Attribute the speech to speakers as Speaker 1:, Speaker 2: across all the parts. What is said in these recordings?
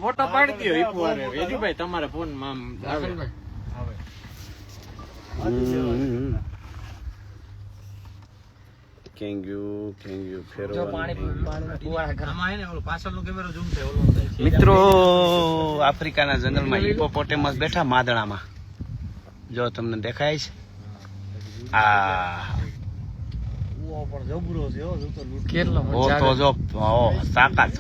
Speaker 1: Photo પાડી દયો ઈપુવારે વેજુભાઈ તમારા ફોન માં આવે
Speaker 2: મિત્રો આફ્રિકાના જંગલમાં હિપોપોટેમસ બેઠા માદણામાં જો તમને દેખાય છે આ તો જો તાકાત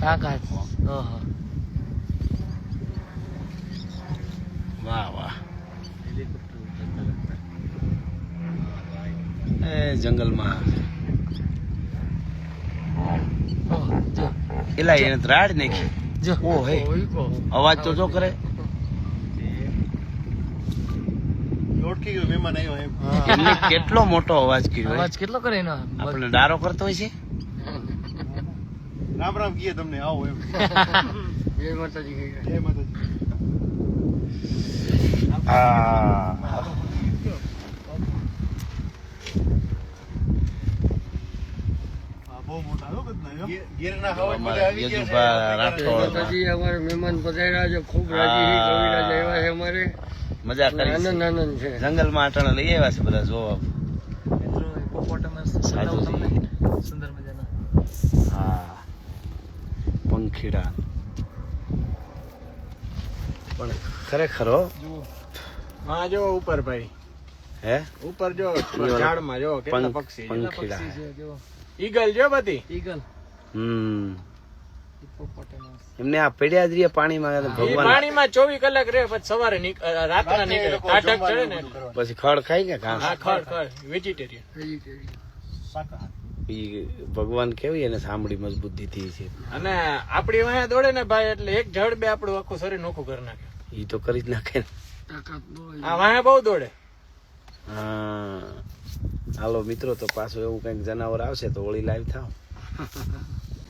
Speaker 2: વાહ વાહ એ જંગલમાં એલા એને રાડ નાખી ઓ હે અવાજ તો જો કરે એમને કેટલો મોટો અવાજ કર્યો
Speaker 3: અવાજ કેટલો કરે એનો
Speaker 2: આપણે ડારો કરતો હોય છે
Speaker 4: રામ રામ કીએ તમને આવો એમ
Speaker 3: જય માતાજી
Speaker 4: જય માતાજી બહુ મોટા હો બધા ગીરના હવા મળે આવી ગયા છે
Speaker 3: માતાજી અમારે મહેમાન પધાર્યા છે ખૂબ રાજી કવિરાજ આવ્યા છે અમારે
Speaker 2: મજા કરી
Speaker 3: આનંદ આનંદ છે
Speaker 2: જંગલમાં અટાણે લઈ આવ્યા છે બધા જોવા
Speaker 3: મિત્રો હિપોપોટેમસ
Speaker 2: સાધુજી
Speaker 3: સુંદર મજાના
Speaker 2: હા પંખીડા પણ ખરેખર હો
Speaker 1: હા જો ઉપર ભાઈ
Speaker 2: હે
Speaker 1: ઉપર જો ઝાડમાં જો કેટલા પક્ષી
Speaker 2: પંખીડા
Speaker 1: ઈગલ જો બધી
Speaker 3: ઈગલ હિપોપોટેમસ
Speaker 2: એમને આ પડ્યા જ રહ્યા પાણીમાં
Speaker 1: ઈ
Speaker 2: ભગવાન
Speaker 1: પાણીમાં 24 કલાક રહે પછી સવારે રાતના નીકળે ટાટક ચડે ને
Speaker 2: પછી ખડ ખાઈ કે ઘાસ
Speaker 1: હા ખડ વેજીટેરિયન
Speaker 2: ઈ ભગવાન કેવી એને સાંભળી મજબૂત દીધી છે
Speaker 1: અને આપડી વાયા દોડે ને ભાઈ એટલે એક ઝડ બે આપણું આખું શરીર નોખું કરી નાખે
Speaker 2: ઈ તો કરી જ નાખે ને.
Speaker 1: આ વાયા બહુ દોડે
Speaker 2: હા હાલો મિત્રો તો પાછું એવું કઈક જનાવર આવશે તો ઓળી લાઈવ થાવ